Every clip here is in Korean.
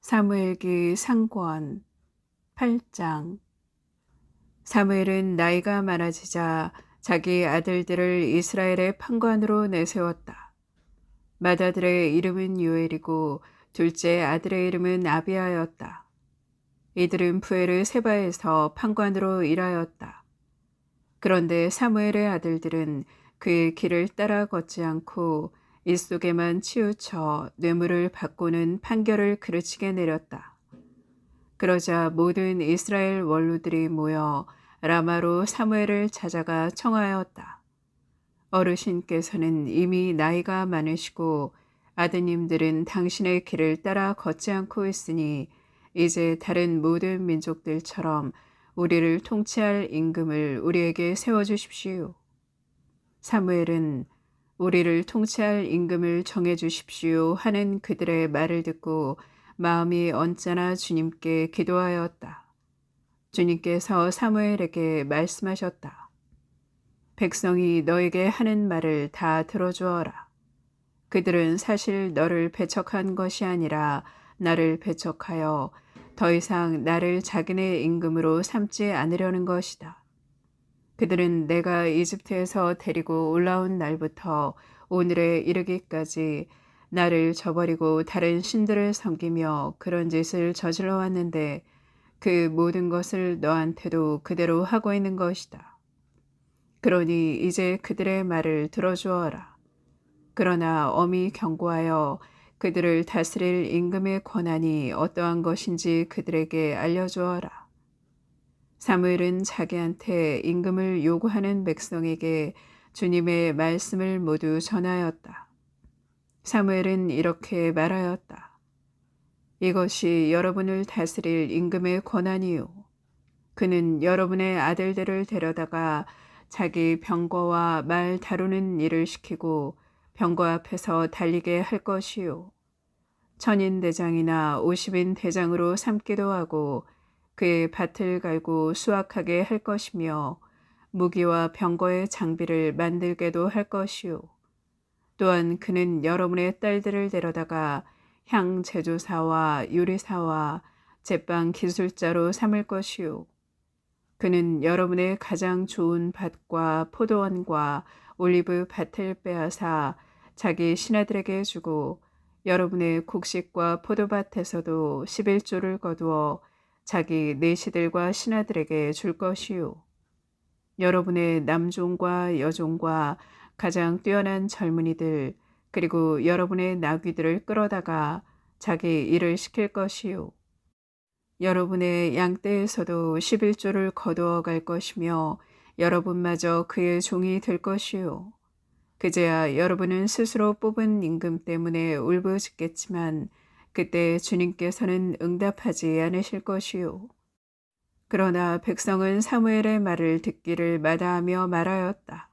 사무엘기 상권 8장. 사무엘은 나이가 많아지자 자기 아들들을 이스라엘의 판관으로 내세웠다. 맏아들의 이름은 요엘이고 둘째 아들의 이름은 아비아였다. 이들은 부에르 세바에서 판관으로 일하였다. 그런데 사무엘의 아들들은 그의 길을 따라 걷지 않고 이 속에만 치우쳐 뇌물을 받고는 판결을 그르치게 내렸다. 그러자 모든 이스라엘 원로들이 모여 라마로 사무엘을 찾아가 청하였다. 어르신께서는 이미 나이가 많으시고 아드님들은 당신의 길을 따라 걷지 않고 있으니 이제 다른 모든 민족들처럼 우리를 통치할 임금을 우리에게 세워주십시오. 사무엘은 우리를 통치할 임금을 정해주십시오 하는 그들의 말을 듣고 마음이 언짢아 주님께 기도하였다. 주님께서 사무엘에게 말씀하셨다. 백성이 너에게 하는 말을 다 들어주어라. 그들은 사실 너를 배척한 것이 아니라 나를 배척하여 더 이상 나를 자기네 임금으로 삼지 않으려는 것이다. 그들은 내가 이집트에서 데리고 올라온 날부터 오늘에 이르기까지 나를 저버리고 다른 신들을 섬기며 그런 짓을 저질러 왔는데 그 모든 것을 너한테도 그대로 하고 있는 것이다. 그러니 이제 그들의 말을 들어주어라. 그러나 엄히 경고하여 그들을 다스릴 임금의 권한이 어떠한 것인지 그들에게 알려주어라. 사무엘은 자기한테 임금을 요구하는 백성에게 주님의 말씀을 모두 전하였다. 사무엘은 이렇게 말하였다. 이것이 여러분을 다스릴 임금의 권한이요. 그는 여러분의 아들들을 데려다가 자기 병거와 말 다루는 일을 시키고 병거 앞에서 달리게 할 것이요. 천인대장이나 50인 대장으로 삼기도 하고 그의 밭을 갈고 수확하게 할 것이며 무기와 병거의 장비를 만들게도 할 것이요. 또한 그는 여러분의 딸들을 데려다가 향 제조사와 요리사와 제빵 기술자로 삼을 것이요. 그는 여러분의 가장 좋은 밭과 포도원과 올리브 밭을 빼앗아 자기 신하들에게 주고 여러분의 곡식과 포도밭에서도 11조를 거두어 자기 내시들과 신하들에게 줄 것이요. 여러분의 남종과 여종과 가장 뛰어난 젊은이들 그리고 여러분의 나귀들을 끌어다가 자기 일을 시킬 것이요. 여러분의 양떼에서도 11조를 거두어 갈 것이며 여러분마저 그의 종이 될 것이요. 그제야 여러분은 스스로 뽑은 임금 때문에 울부짖겠지만 그때 주님께서는 응답하지 않으실 것이요. 그러나 백성은 사무엘의 말을 듣기를 마다하며 말하였다.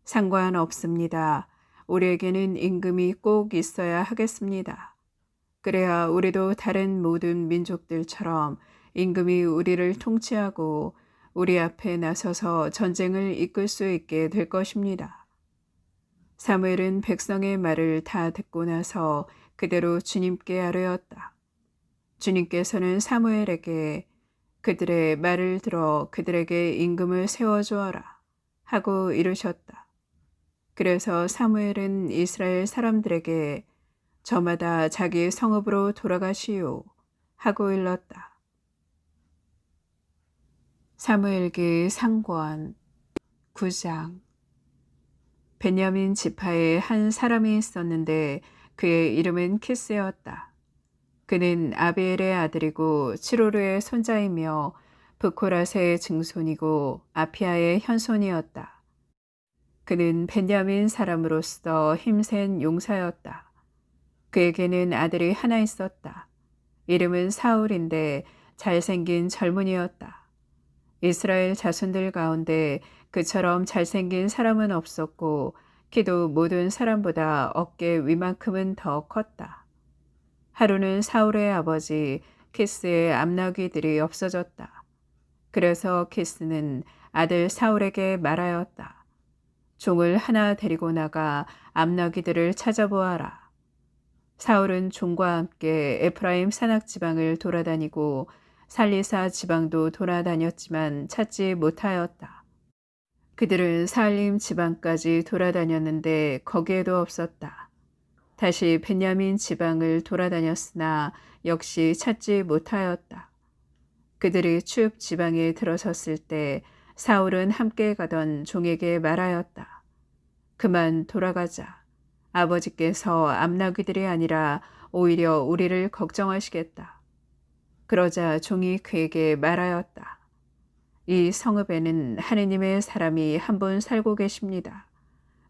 상관없습니다. 우리에게는 임금이 꼭 있어야 하겠습니다. 그래야 우리도 다른 모든 민족들처럼 임금이 우리를 통치하고 우리 앞에 나서서 전쟁을 이끌 수 있게 될 것입니다. 사무엘은 백성의 말을 다 듣고 나서 그대로 주님께 아뢰었다. 주님께서는 사무엘에게 그들의 말을 들어 그들에게 임금을 세워주어라 하고 이르셨다. 그래서 사무엘은 이스라엘 사람들에게 저마다 자기 성읍으로 돌아가시오 하고 일렀다. 사무엘기 상권 9장. 베냐민 지파에 한 사람이 있었는데 그의 이름은 키스였다. 그는 아비엘의 아들이고 치로르의 손자이며 브코랏의 증손이고 아피아의 현손이었다. 그는 베냐민 사람으로서 힘센 용사였다. 그에게는 아들이 하나 있었다. 이름은 사울인데 잘생긴 젊은이였다. 이스라엘 자손들 가운데 그처럼 잘생긴 사람은 없었고 키도 모든 사람보다 어깨 위만큼은 더 컸다. 하루는 사울의 아버지 키스의 암나귀들이 없어졌다. 그래서 키스는 아들 사울에게 말하였다. 종을 하나 데리고 나가 암나귀들을 찾아보아라. 사울은 종과 함께 에프라임 산악 지방을 돌아다니고 살리사 지방도 돌아다녔지만 찾지 못하였다. 그들은 살림 지방까지 돌아다녔는데 거기에도 없었다. 다시 베냐민 지방을 돌아다녔으나 역시 찾지 못하였다. 그들이 추읍 지방에 들어섰을 때 사울은 함께 가던 종에게 말하였다. 그만 돌아가자. 아버지께서 암나귀들이 아니라 오히려 우리를 걱정하시겠다. 그러자 종이 그에게 말하였다. 이 성읍에는 하느님의 사람이 한 분 살고 계십니다.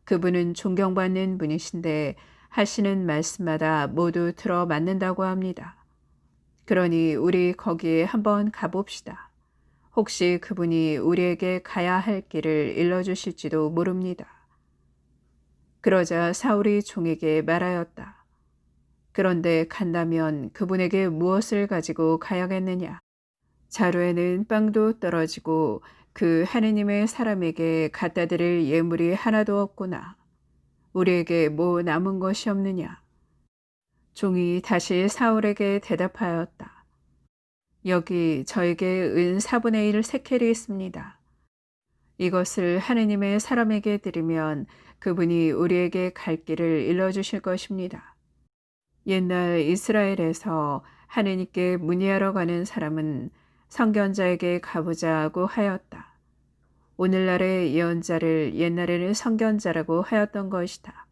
그분은 존경받는 분이신데 하시는 말씀마다 모두 들어맞는다고 합니다. 그러니 우리 거기에 한번 가봅시다. 혹시 그분이 우리에게 가야 할 길을 일러주실지도 모릅니다. 그러자 사울이 종에게 말하였다. 그런데 간다면 그분에게 무엇을 가지고 가야겠느냐? 자루에는 빵도 떨어지고 그 하느님의 사람에게 갖다 드릴 예물이 하나도 없구나. 우리에게 뭐 남은 것이 없느냐? 종이 다시 사울에게 대답하였다. 여기 저에게 은 4분의 1 세켈이 있습니다. 이것을 하느님의 사람에게 드리면 그분이 우리에게 갈 길을 일러주실 것입니다. 옛날 이스라엘에서 하느님께 문의하러 가는 사람은 선견자에게 가보자고 하였다. 오늘날의 예언자를 옛날에는 선견자라고 하였던 것이다.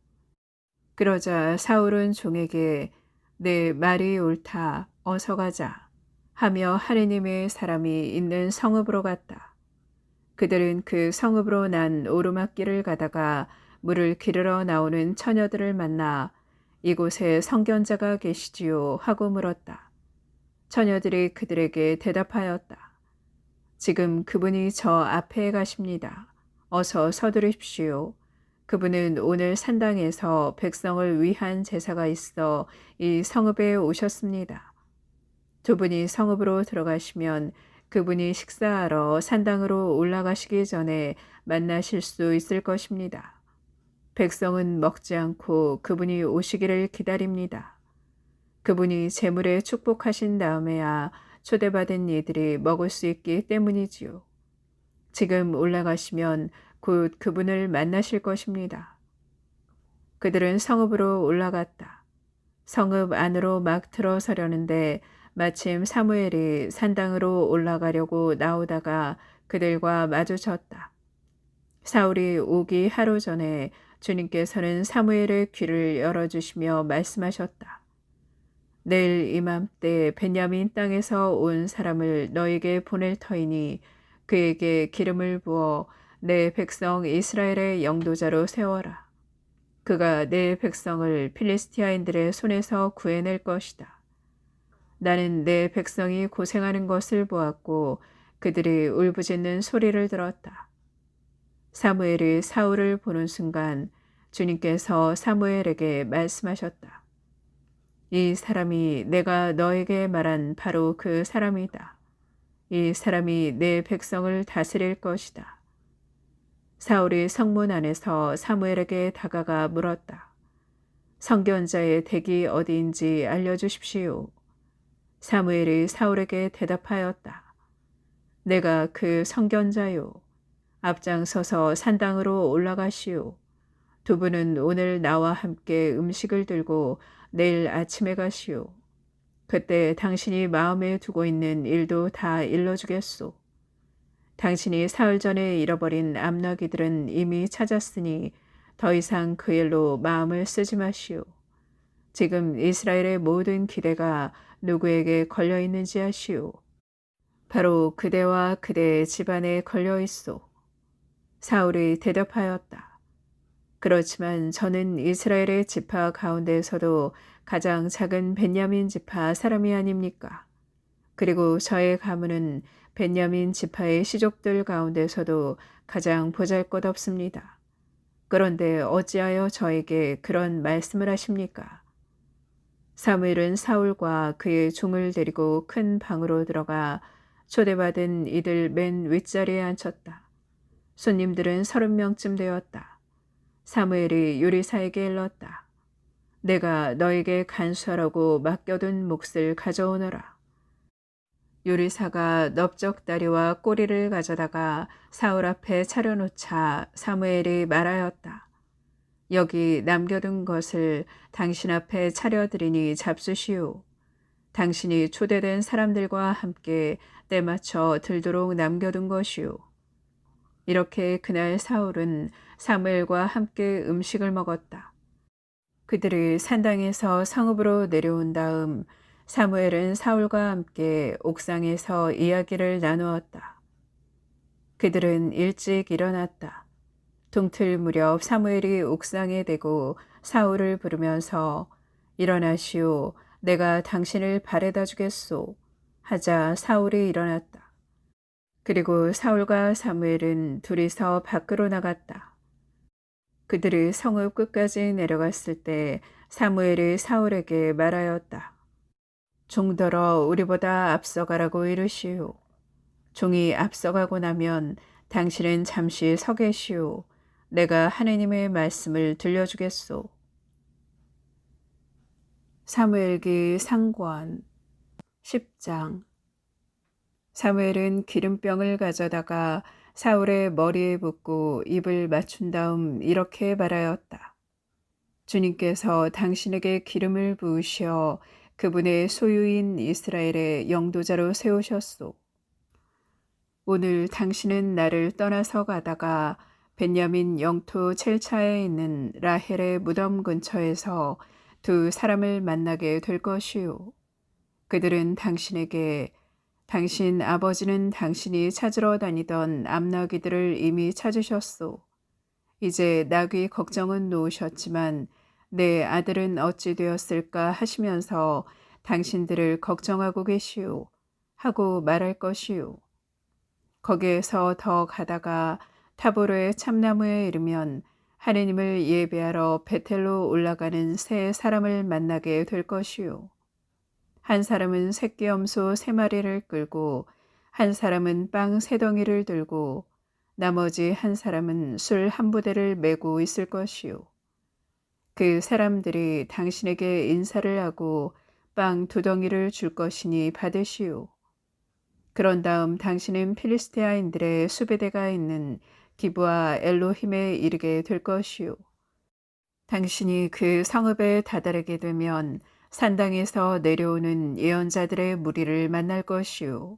그러자 사울은 종에게 내 말이 옳다, 어서 가자 하며 하느님의 사람이 있는 성읍으로 갔다. 그들은 그 성읍으로 난 오르막길을 가다가 물을 기르러 나오는 처녀들을 만나 이곳에 선견자가 계시지요 하고 물었다. 처녀들이 그들에게 대답하였다. 지금 그분이 저 앞에 가십니다. 어서 서두르십시오. 그분은 오늘 산당에서 백성을 위한 제사가 있어 이 성읍에 오셨습니다. 두 분이 성읍으로 들어가시면 그분이 식사하러 산당으로 올라가시기 전에 만나실 수 있을 것입니다. 백성은 먹지 않고 그분이 오시기를 기다립니다. 그분이 재물에 축복하신 다음에야 초대받은 이들이 먹을 수 있기 때문이지요. 지금 올라가시면 곧 그분을 만나실 것입니다. 그들은 성읍으로 올라갔다. 성읍 안으로 막 들어서려는데 마침 사무엘이 산당으로 올라가려고 나오다가 그들과 마주쳤다. 사울이 오기 하루 전에 주님께서는 사무엘의 귀를 열어주시며 말씀하셨다. 내일 이맘때 베냐민 땅에서 온 사람을 너에게 보낼 터이니 그에게 기름을 부어 내 백성 이스라엘의 영도자로 세워라. 그가 내 백성을 필리스티아인들의 손에서 구해낼 것이다. 나는 내 백성이 고생하는 것을 보았고 그들이 울부짖는 소리를 들었다. 사무엘이 사울을 보는 순간 주님께서 사무엘에게 말씀하셨다. 이 사람이 내가 너에게 말한 바로 그 사람이다. 이 사람이 내 백성을 다스릴 것이다. 사울이 성문 안에서 사무엘에게 다가가 물었다. 선견자의 댁이 어디인지 알려주십시오. 사무엘이 사울에게 대답하였다. 내가 그 선견자요. 앞장서서 산당으로 올라가시오. 두 분은 오늘 나와 함께 음식을 들고 내일 아침에 가시오. 그때 당신이 마음에 두고 있는 일도 다 일러주겠소. 당신이 사흘 전에 잃어버린 암나귀들은 이미 찾았으니 더 이상 그 일로 마음을 쓰지 마시오. 지금 이스라엘의 모든 기대가 누구에게 걸려 있는지 아시오. 바로 그대와 그대의 집안에 걸려 있소. 사울이 대답하였다. 그렇지만 저는 이스라엘의 지파 가운데에서도 가장 작은 벤야민 지파 사람이 아닙니까? 그리고 저의 가문은 벤야민 지파의 시족들 가운데서도 가장 보잘것없습니다. 그런데 어찌하여 저에게 그런 말씀을 하십니까? 사무엘은 사울과 그의 종을 데리고 큰 방으로 들어가 초대받은 이들 맨 윗자리에 앉혔다. 손님들은 30명쯤 되었다. 사무엘이 요리사에게 일렀다. 내가 너에게 간수하라고 맡겨둔 몫을 가져오너라. 요리사가 넓적다리와 꼬리를 가져다가 사울 앞에 차려놓자 사무엘이 말하였다. 여기 남겨둔 것을 당신 앞에 차려드리니 잡수시오. 당신이 초대된 사람들과 함께 때맞춰 들도록 남겨둔 것이오. 이렇게 그날 사울은 사무엘과 함께 음식을 먹었다. 그들이 산당에서 성읍으로 내려온 다음 사무엘은 사울과 함께 옥상에서 이야기를 나누었다. 그들은 일찍 일어났다. 동틀 무렵 사무엘이 옥상에 대고 사울을 부르면서 일어나시오. 내가 당신을 바래다 주겠소. 하자 사울이 일어났다. 그리고 사울과 사무엘은 둘이서 밖으로 나갔다. 그들이 성읍 끝까지 내려갔을 때 사무엘이 사울에게 말하였다. 종더러 우리보다 앞서가라고 이르시오. 종이 앞서가고 나면 당신은 잠시 서 계시오. 내가 하느님의 말씀을 들려주겠소. 사무엘기 상권 10장. 사무엘은 기름병을 가져다가 사울의 머리에 붓고 입을 맞춘 다음 이렇게 말하였다. 주님께서 당신에게 기름을 부으시어 그분의 소유인 이스라엘의 영도자로 세우셨소. 오늘 당신은 나를 떠나서 가다가 벤야민 영토 첼차에 있는 라헬의 무덤 근처에서 두 사람을 만나게 될 것이요. 그들은 당신에게 당신 아버지는 당신이 찾으러 다니던 암나귀들을 이미 찾으셨소. 이제 나귀 걱정은 놓으셨지만 내 아들은 어찌 되었을까 하시면서 당신들을 걱정하고 계시오. 하고 말할 것이오. 거기에서 더 가다가 타보르의 참나무에 이르면 하느님을 예배하러 베텔로 올라가는 세 사람을 만나게 될 것이오. 한 사람은 새끼염소 3마리를 끌고 한 사람은 빵 3덩이를 들고 나머지 한 사람은 술 1부대를 메고 있을 것이요. 그 사람들이 당신에게 인사를 하고 빵 2덩이를 줄 것이니 받으시오. 그런 다음 당신은 필리스테아인들의 수베대가 있는 기브아 엘로힘에 이르게 될 것이요. 당신이 그 성읍에 다다르게 되면 산당에서 내려오는 예언자들의 무리를 만날 것이요.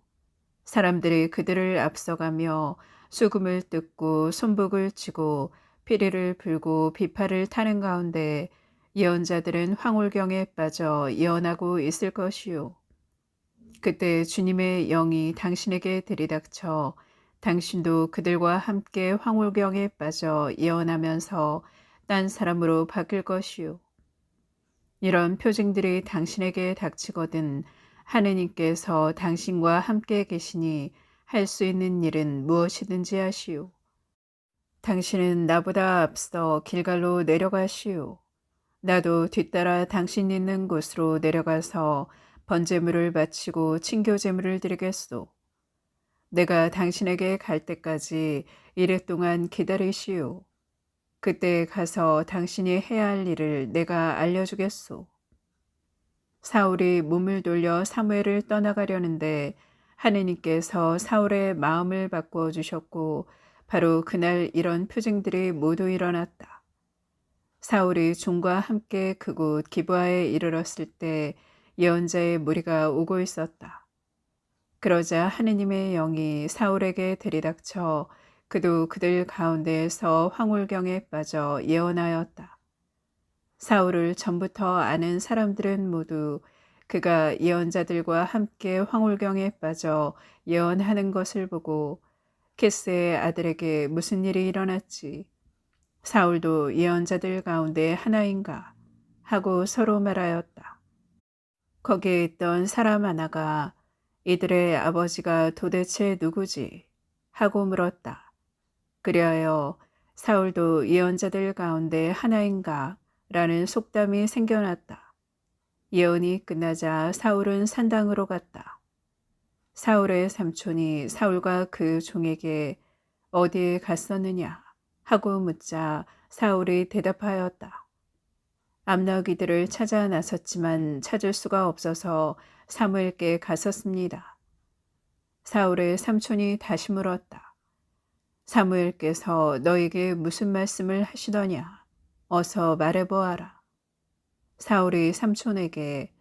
사람들이 그들을 앞서가며 수금을 뜯고 손복을 치고 피리를 불고 비파를 타는 가운데 예언자들은 황홀경에 빠져 예언하고 있을 것이요. 그때 주님의 영이 당신에게 들이닥쳐 당신도 그들과 함께 황홀경에 빠져 예언하면서 딴 사람으로 바뀔 것이요. 이런 표징들이 당신에게 닥치거든 하느님께서 당신과 함께 계시니 할 수 있는 일은 무엇이든지 하시오. 당신은 나보다 앞서 길갈로 내려가시오. 나도 뒤따라 당신 있는 곳으로 내려가서 번제물을 바치고 친교제물을 드리겠소. 내가 당신에게 갈 때까지 이래 동안 기다리시오. 그때 가서 당신이 해야 할 일을 내가 알려주겠소. 사울이 몸을 돌려 사무엘을 떠나가려는데 하느님께서 사울의 마음을 바꾸어 주셨고 바로 그날 이런 표징들이 모두 일어났다. 사울이 종과 함께 그곳 기브아에 이르렀을 때 예언자의 무리가 오고 있었다. 그러자 하느님의 영이 사울에게 들이닥쳐 그도 그들 가운데에서 황홀경에 빠져 예언하였다. 사울을 전부터 아는 사람들은 모두 그가 예언자들과 함께 황홀경에 빠져 예언하는 것을 보고 키스의 아들에게 무슨 일이 일어났지? 사울도 예언자들 가운데 하나인가? 하고 서로 말하였다. 거기에 있던 사람 하나가 이들의 아버지가 도대체 누구지? 하고 물었다. 그리하여 사울도 예언자들 가운데 하나인가? 라는 속담이 생겨났다. 예언이 끝나자 사울은 산당으로 갔다. 사울의 삼촌이 사울과 그 종에게 어디에 갔었느냐? 하고 묻자 사울이 대답하였다. 암나귀들을 찾아 나섰지만 찾을 수가 없어서 사무엘께 갔었습니다. 사울의 삼촌이 다시 물었다. 사무엘께서 너에게 무슨 말씀을 하시더냐? 어서 말해보아라. 사울이 삼촌에게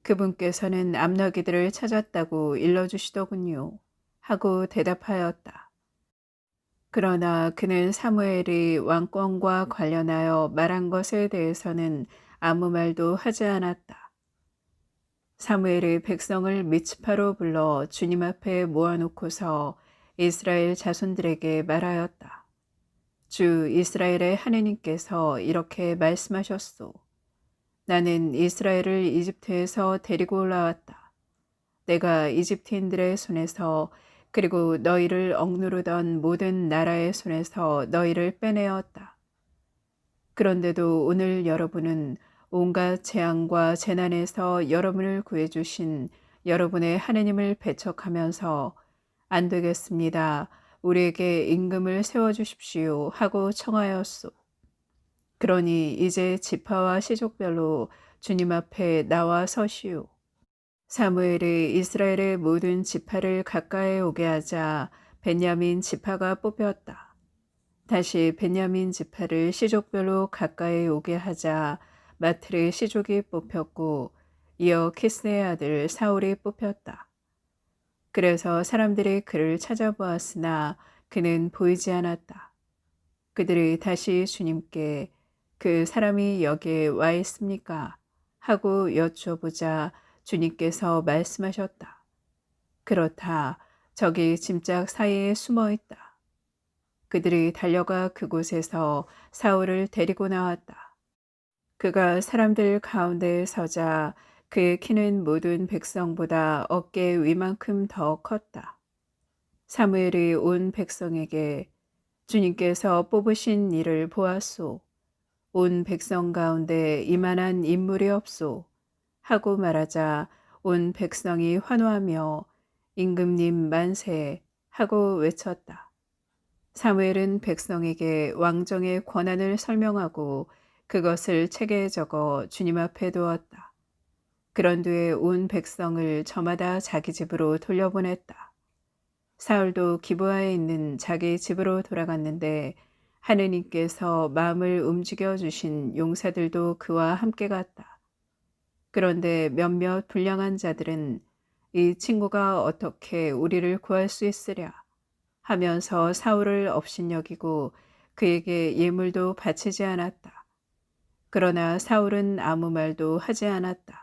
그분께서는 암나귀들을 찾았다고 일러주시더군요. 하고 대답하였다. 그러나 그는 사무엘이 왕권과 관련하여 말한 것에 대해서는 아무 말도 하지 않았다. 사무엘이 백성을 미츠파로 불러 주님 앞에 모아놓고서 이스라엘 자손들에게 말하였다. 주 이스라엘의 하느님께서 이렇게 말씀하셨소. 나는 이스라엘을 이집트에서 데리고 올라왔다. 내가 이집트인들의 손에서 그리고 너희를 억누르던 모든 나라의 손에서 너희를 빼내었다. 그런데도 오늘 여러분은 온갖 재앙과 재난에서 여러분을 구해주신 여러분의 하느님을 배척하면서 안 되겠습니다. 우리에게 임금을 세워주십시오 하고 청하였소. 그러니 이제 지파와 시족별로 주님 앞에 나와 서시오. 사무엘이 이스라엘의 모든 지파를 가까이 오게 하자 베냐민 지파가 뽑혔다. 다시 베냐민 지파를 시족별로 가까이 오게 하자 마트의 시족이 뽑혔고 이어 키스의 아들 사울이 뽑혔다. 그래서 사람들이 그를 찾아보았으나 그는 보이지 않았다. 그들이 다시 주님께 그 사람이 여기에 와 있습니까? 하고 여쭤보자 주님께서 말씀하셨다. 그렇다. 저기 짐짝 사이에 숨어 있다. 그들이 달려가 그곳에서 사울을 데리고 나왔다. 그가 사람들 가운데에 서자 그의 키는 모든 백성보다 어깨 위만큼 더 컸다. 사무엘이 온 백성에게 주님께서 뽑으신 이를 보았소. 온 백성 가운데 이만한 인물이 없소. 하고 말하자 온 백성이 환호하며 임금님 만세 하고 외쳤다. 사무엘은 백성에게 왕정의 권한을 설명하고 그것을 책에 적어 주님 앞에 두었다. 그런 뒤에 온 백성을 저마다 자기 집으로 돌려보냈다. 사울도 기브아에 있는 자기 집으로 돌아갔는데 하느님께서 마음을 움직여 주신 용사들도 그와 함께 갔다. 그런데 몇몇 불량한 자들은 이 친구가 어떻게 우리를 구할 수 있으랴 하면서 사울을 업신여기고 그에게 예물도 바치지 않았다. 그러나 사울은 아무 말도 하지 않았다.